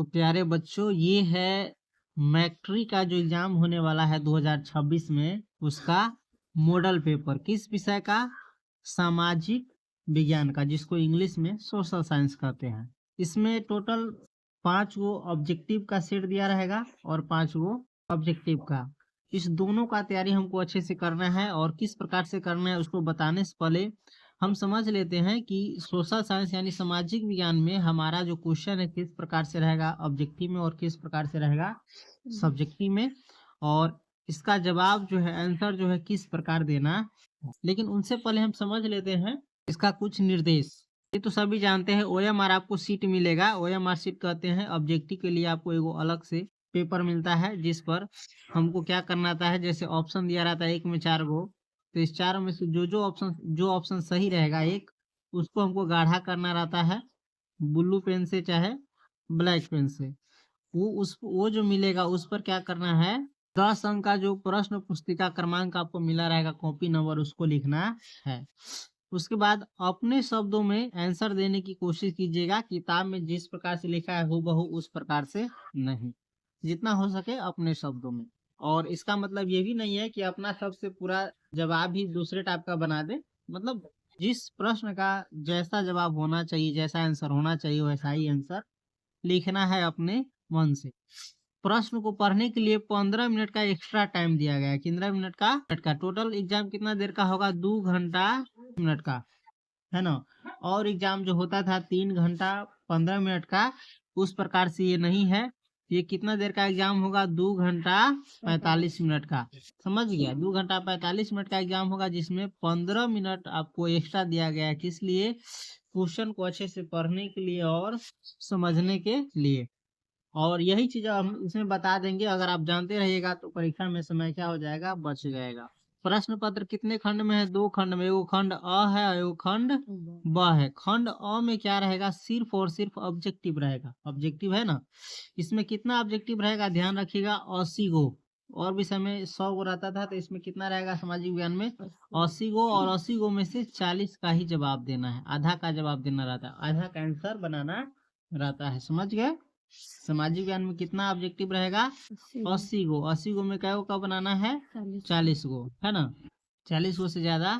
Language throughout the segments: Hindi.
तो प्यारे बच्चों, ये है मैट्रिक का जो एग्जाम होने वाला है 2026 में, उसका मॉडल पेपर। किस विषय का? सामाजिक विज्ञान का, जिसको इंग्लिश में सोशल साइंस कहते हैं। इसमें टोटल 5 गो ऑब्जेक्टिव का सेट दिया रहेगा और 5 गो ऑब्जेक्टिव का। इस दोनों का तैयारी हमको अच्छे से करना है, और किस प्रकार से करना है उसको बताने से पहले हम समझ लेते हैं कि सोशल साइंस यानी सामाजिक विज्ञान में हमारा जो क्वेश्चन है किस प्रकार से रहेगा ऑब्जेक्टिव में और किस प्रकार से रहेगा सब्जेक्टिव में, और इसका जवाब जो है, आंसर जो है, किस प्रकार देना। लेकिन उनसे पहले हम समझ लेते हैं इसका कुछ निर्देश। ये तो सभी जानते हैं, ओएमआर आपको सीट मिलेगा। ओएमआर सीट कहते हैं ऑब्जेक्टिव के लिए आपको एगो अलग से पेपर मिलता है, जिस पर हमको क्या करना आता है, जैसे ऑप्शन दिया रहता है 1 में 4 गो, तो इस चारों में से जो ऑप्शन सही रहेगा एक, उसको हमको गाढ़ा करना रहता है ब्लू पेन से चाहे ब्लैक पेन से। वो जो मिलेगा उस पर क्या करना है, 10 अंक का जो प्रश्न पुस्तिका क्रमांक आपको मिला रहेगा, कॉपी नंबर, उसको लिखना है। उसके बाद अपने शब्दों में आंसर देने की कोशिश कीजिएगा। किताब में जिस प्रकार से लिखा है हूबहू उस प्रकार से नहीं, जितना हो सके अपने शब्दों में। और इसका मतलब ये भी नहीं है कि अपना शब्द से पूरा जवाब ही दूसरे टाइप का बना दे। मतलब जिस प्रश्न का जैसा जवाब होना चाहिए, जैसा आंसर होना चाहिए, वैसा ही आंसर लिखना है अपने मन से। प्रश्न को पढ़ने के लिए 15 मिनट का एक्स्ट्रा टाइम दिया गया है। 15 मिनट का टोटल एग्जाम कितना देर का होगा? 2 घंटा मिनट का, है ना। और एग्जाम जो होता था 3 घंटा 15 मिनट का, उस प्रकार से ये नहीं है। ये कितना देर का एग्जाम होगा? 2 घंटा 45 मिनट का। समझ गया? 2 घंटा 45 मिनट का एग्जाम होगा, जिसमें 15 मिनट आपको एक्स्ट्रा दिया गया है। किस लिए? क्वेश्चन को अच्छे से पढ़ने के लिए और समझने के लिए। और यही चीज हम इसमें बता देंगे। अगर आप जानते रहिएगा तो परीक्षा में समय क्या हो जाएगा? बच जाएगा। प्रश्न पत्र कितने खंड में है? 2 खंड में। एगो खंड अ है और एगो खंड ब है। खंड अ में क्या रहेगा? सिर्फ और सिर्फ ऑब्जेक्टिव रहेगा। ऑब्जेक्टिव है ना। इसमें कितना ऑब्जेक्टिव रहेगा? ध्यान रखिएगा, 80 गो। और विषय में 100 गो रहता था, तो इसमें कितना रहेगा सामाजिक विज्ञान में? 80 गो। और 80 गो में से 40 का ही जवाब देना है, आधा का जवाब देना रहता है, आधा का आंसर बनाना रहता है। समझ गए? सामाजिक विज्ञान में कितना ऑब्जेक्टिव रहेगा? 80 गो। 80 गो में क्या का बनाना है? 40 गो, है ना। 40 गो से ज्यादा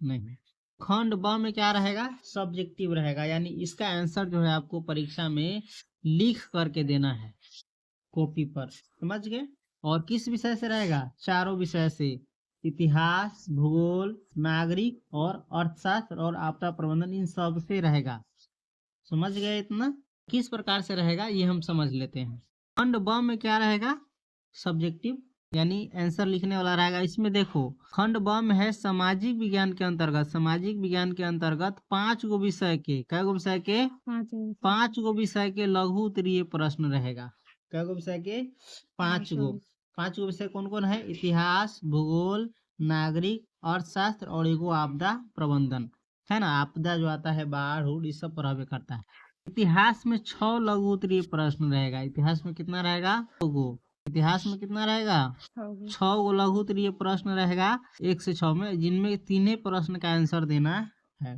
नहीं। खंड ब में क्या रहेगा? सब्जेक्टिव रहेगा, यानी इसका आंसर जो है आपको परीक्षा में लिख करके देना है कॉपी पर। समझ गए? और किस विषय से रहेगा? चारों विषय से, इतिहास, भूगोल, नागरिक और अर्थशास्त्र और आपदा प्रबंधन, इन सब से रहेगा। समझ गए इतना? किस प्रकार से रहेगा ये हम समझ लेते हैं। खंड ब में क्या रहेगा? सब्जेक्टिव, यानी आंसर लिखने वाला रहेगा। इसमें देखो, खंड ब में है सामाजिक विज्ञान के अंतर्गत। सामाजिक विज्ञान के अंतर्गत 5 गो विषय के, कै गो विषय के? 5 गो विषय के लघु उत्तरीय प्रश्न रहेगा। कै गो विषय के? 5 गो। 5 गो विषय कौन कौन है? इतिहास, भूगोल, नागरिक, अर्थशास्त्र और एगो आपदा प्रबंधन, है ना। आपदा जो आता है, बाढ़ उड़, ये सब प्रभावित करता है। इतिहास में 6 लघु उत्तरीय प्रश्न रहेगा। इतिहास में कितना रहेगा? 2 गो। इतिहास में कितना रहेगा? 6 गो लघु उत्तरीय प्रश्न रहेगा 1 से 6 में, जिनमें 3 प्रश्न का आंसर देना है।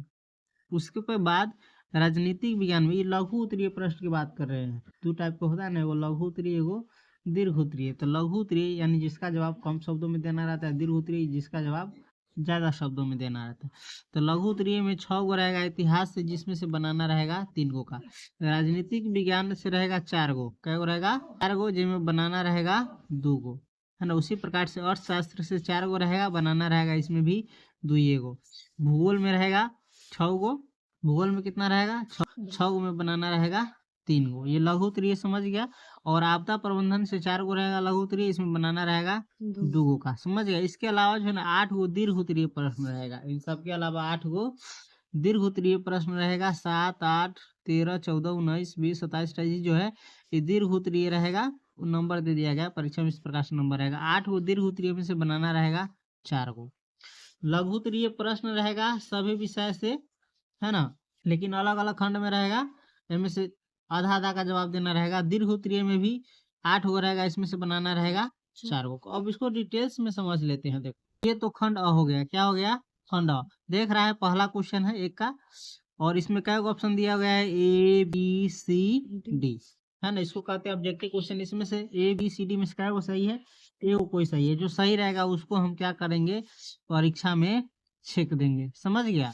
उसके बाद राजनीतिक विज्ञान में, ये लघु उत्तरीय प्रश्न की बात कर रहे हैं, 2 टाइप का होता है ना, वो लघु उत्तरीय, एगो दीर्घ उत्तरीय। तो लघु उत्तरीय यानी जिसका जवाब कम शब्दों में देना रहता है, दीर्घ उत्तरीय जिसका जवाब ज्यादा शब्दों में देना रहता है। तो लघु उत्तरीय में 6 गो रहेगा। इतिहास से जिसमें से बनाना रहेगा 3 गो का। राजनीतिक विज्ञान से रहेगा 4 गो। कै गो रहेगा? 4 गो, जिनमें बनाना रहेगा 2 गो, है ना। उसी प्रकार से अर्थशास्त्र से 4 गो रहेगा, बनाना रहेगा इसमें भी 2 गो। भूगोल में रहेगा 6 गो। भूगोल में कितना रहेगा? 6 गो में बनाना रहेगा 3 गो। ये लघु उत्तरीय समझ गया। और आपदा प्रबंधन से 4 गो रहेगा लघु उत्तरीय, इसमें बनाना रहेगा 2 गो का। समझ गया? इसके अलावा जो है ना 8 गो दीर्घ उत्तरीय प्रश्न रहेगा। इन सब के अलावा 8 गो दीर्घ उत्तरीय प्रश्न रहेगा। 7, 8, 13, 14, 19, 20, 27, 28 जो है ये दीर्घ उत्तरीय रहेगा। नंबर दे दिया गया परीक्षा में, इस प्रकार से नंबर रहेगा। 8 गो दीर्घ उत्तरीय में से बनाना रहेगा 4 गो। लघु उत्तरीय प्रश्न रहेगा सभी विषय से, है ना, लेकिन अलग अलग खंड में रहेगा। इनमें से आधा आधा का जवाब देना रहेगा। दीर्घ उत्तरीय में भी 8 गो रहेगा, इसमें से बनाना रहेगा 4 गो। अब इसको डिटेल्स में समझ लेते हैं। देखो, ये तो खंड अ हो गया। क्या हो गया? खंड अ। देख रहा है, पहला क्वेश्चन है 1 का, और इसमें क्या ऑप्शन दिया गया है? A B C D। है ना, इसको कहते हैं ऑब्जेक्टिव क्वेश्चन। इसमें से ए बी सी डी में से क्या वो सही है, ए वो कोई सही है, जो सही रहेगा उसको हम क्या करेंगे, परीक्षा में छेक देंगे, समझ गया।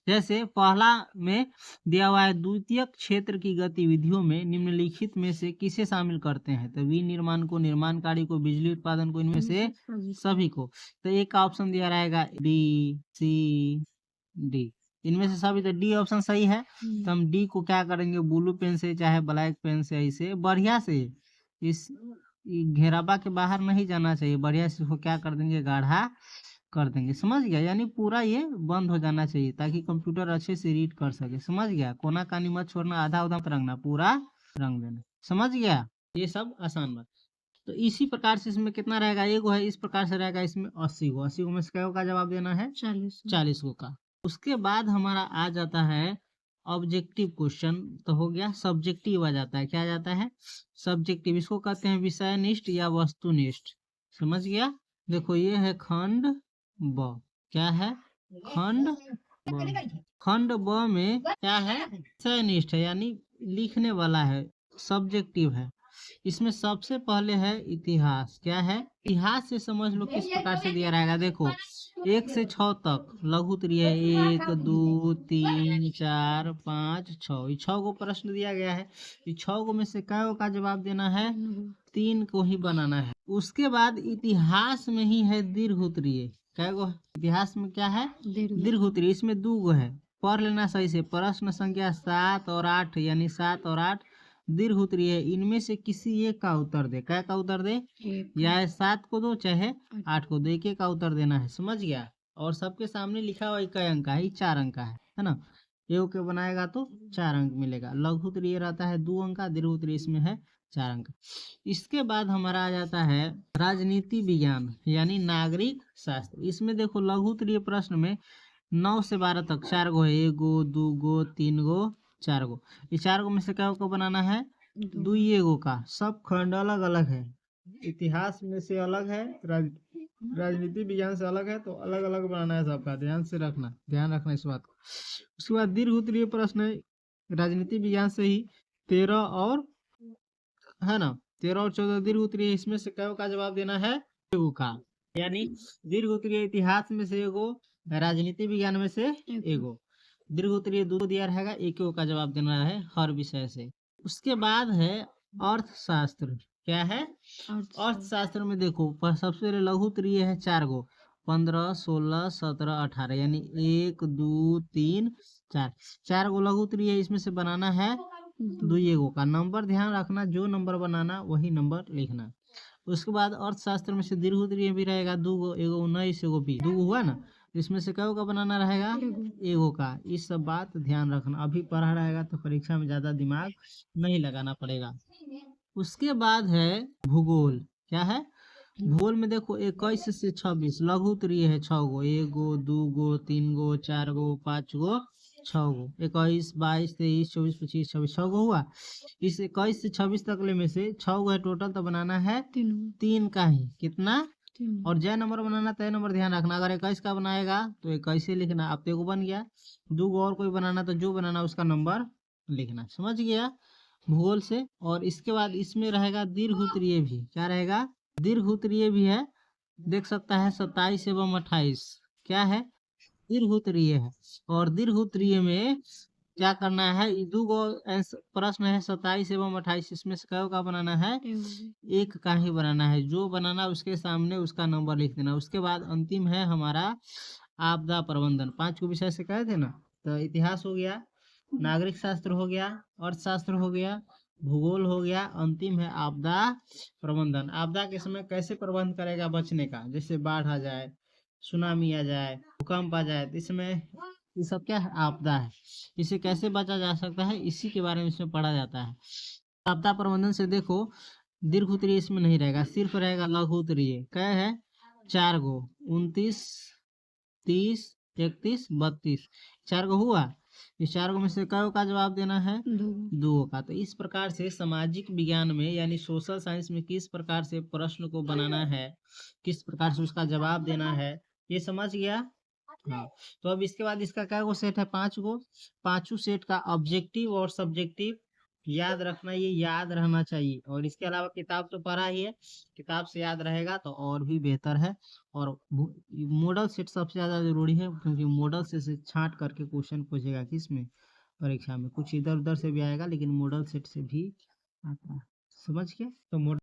जैसे पहला में दिया हुआ है, द्वितीयक क्षेत्र की गतिविधियों में निम्नलिखित में से किसे शामिल करते हैं, तो विनिर्माण को, निर्माण कार्य को, बिजली उत्पादन को, इनमें से सभी को। तो एक का ऑप्शन दिया रहेगा डी सी डी, इनमें से सभी, तो डी ऑप्शन सही है। तो हम डी को क्या करेंगे, ब्लू पेन से चाहे ब्लैक पेन से ऐसे बढ़िया से, इस घेराबा के बाहर नहीं जाना चाहिए, बढ़िया से इसको क्या कर देंगे, गाढ़ा कर देंगे, समझ गया। यानी पूरा ये बंद हो जाना चाहिए ताकि कंप्यूटर अच्छे से रीड कर सके, समझ गया। कोना कानी मत छोड़ना, आधा उधा मत रंगना, पूरा रंग देना, समझ गया। ये सब आसान बात। तो इसी प्रकार से इसमें कितना रहेगा, एगो है, इस प्रकार से रहेगा इसमें 80 गो, 80 गो में से क्या का जवाब देना है, 40 गो का। उसके बाद हमारा आ जाता है ऑब्जेक्टिव क्वेश्चन, तो हो गया। सब्जेक्टिव आ जाता है, क्या आ जाता है, सब्जेक्टिव, इसको कहते हैं विषयनिष्ठ या वस्तुनिष्ठ, समझ गया। देखो ये है खंड ब, क्या है, खंड ब। खंड ब में क्या है, विषयनिष्ठ है, यानी लिखने वाला है, सब्जेक्टिव है। इसमें सबसे पहले है इतिहास, क्या है, इतिहास से समझ लो किस प्रकार से दिया रहेगा। देखो 1 से 6 तक लघु उत्तरीय है, 1 2 3 4 5 6, 6 को प्रश्न दिया गया है। 6 को में से कै का जवाब देना है, 3 को ही बनाना है। उसके बाद इतिहास में ही है दीर्घ उत्तरीय, कै गो इतिहास में क्या है, दीर्घ उत्तरीय, इसमें 2 गो है, पढ़ लेना सही से। प्रश्न संख्या 7 और 8, यानी 7 और 8 दीर्घ उत्तरीय है, इनमें से किसी एक का उत्तर दे, क्या का उत्तर दे, या 7 को दो चाहे 8 को दो, एक एक का उत्तर देना है, समझ गया। और सबके सामने लिखा हुआ कई अंक का है, 4 अंक का है ना। ये के बनाएगा तो 4 अंक मिलेगा। लघु उत्तरीय रहता है 2 अंक का, दीर्घ उत्तरीय इसमें है 4 अंक। इसके बाद हमारा आ जाता है राजनीति विज्ञान यानी नागरिक शास्त्र। इसमें देखो लघु उत्तरीय प्रश्न में 9 से 12 तक 4 गो है, 1 गो 2 गो 3 गो 4 गो। ये 4 गो में से क्या को बनाना है, 2 गो का। सब खंड अलग अलग है, इतिहास में से अलग है, राजनीति विज्ञान से अलग है, तो अलग अलग बनाना है सबका, ध्यान से रखना, ध्यान रखना इस बात को। उसके बाद दीर्घ उत्तरीय प्रश्न राजनीति विज्ञान से ही 13 और है ना, 13 और 14 दीर्घ उत्तरीय, इसमें से क्या का जवाब देना है, एगो का। यानी दीर्घ उत्तरीय इतिहास में से एगो, राजनीति विज्ञान में से एगो। दीर्घ उत्तरीय 2 दिया रहेगा, एक का जवाब देना है हर विषय से। उसके बाद है अर्थशास्त्र, क्या है, अर्थशास्त्र में देखो सबसे पहले लघु उत्तरीय है 4 गो, 15 16 17 18, यानी 1 2 3 4, 4 गो लघु उत्तरीय है, इसमें से बनाना है 2 गो का। नंबर ध्यान रखना, जो नंबर बनाना वही नंबर लिखना। उसके बाद अर्थशास्त्र में से दीर्घ उत्तरीय भी रहेगा 2 गो, एगो 19 एगो 20, 2 हुआ ना, इसमें से क्या बनाना रहेगा, एगो का। इस सब बात ध्यान रखना, अभी पढ़ा रहेगा तो परीक्षा में ज्यादा दिमाग नहीं लगाना पड़ेगा। उसके बाद है भूगोल, क्या है, भूगोल में देखो 21 से 26 लघु उत्तरीय है 6 गो, 1 गो 2 गो 3 गो 4 गो 5 गो 6 गो, 21 22 23 24 25 26, 6 गो हुआ। इस 21 से 26 तक ले में से 6 गो है टोटल, तो बनाना है 3 का ही, कितना, और जय नंबर बनाना तय नंबर ध्यान रखना। अगर 21 का बनाएगा तो 21 ही लिखना, अब तो बन गया। 2 गो और कोई बनाना तो जो बनाना उसका नंबर लिखना, समझ गया भूगोल से। और इसके बाद इसमें रहेगा दीर्घ उत्तरीय भी, क्या रहेगा, दीर्घ उत्तरीय भी है, देख सकता है 27 एवं 28, क्या है, दीर्घ उत्तरीय है। और दीर्घ उत्तरीय में क्या करना है, 2 गो प्रश्न है 27 एवं 28, इसमें से क्या का बनाना है, एक का ही बनाना है, जो बनाना उसके सामने उसका नंबर लिख देना। उसके बाद अंतिम है हमारा आपदा प्रबंधन। 5 को विषय से कहे थे ना, तो इतिहास हो गया, नागरिक शास्त्र हो गया, अर्थशास्त्र हो गया, भूगोल हो गया, अंतिम है आपदा प्रबंधन। आपदा के समय कैसे प्रबंध करेगा बचने का, जैसे बाढ़ आ जाए, सुनामी आ जाए, भूकंप आ जाए, तो इसमें ये सब क्या है, आपदा है, इसे कैसे बचा जा सकता है, इसी के बारे में इसमें पढ़ा जाता है। आपदा प्रबंधन से देखो दीर्घ उत्तरीय इसमें नहीं रहेगा, सिर्फ रहेगा लघु उत्तरीय, क्या है, 4 गो, 29 30 31 32, 4 गो हुआ। इस 4 गो में से कई का जवाब देना है, 2 का। तो इस प्रकार से सामाजिक विज्ञान में यानी सोशल साइंस में किस प्रकार से प्रश्न को बनाना है, किस प्रकार से उसका जवाब देना है, ये समझ गया। हाँ, तो अब इसके बाद इसका क्या गो सेट है, 5 गो, 5 सेट का ऑब्जेक्टिव और सब्जेक्टिव याद रखना, ये याद रहना चाहिए। और इसके अलावा किताब तो पढ़ा ही है, किताब से याद रहेगा तो और भी बेहतर है। और मॉडल सेट सबसे ज्यादा जरूरी है, क्योंकि मॉडल से छांट करके क्वेश्चन पूछेगा किसमें, परीक्षा में। कुछ इधर उधर से भी आएगा लेकिन मॉडल सेट से भी आता है। समझ के, तो मॉडल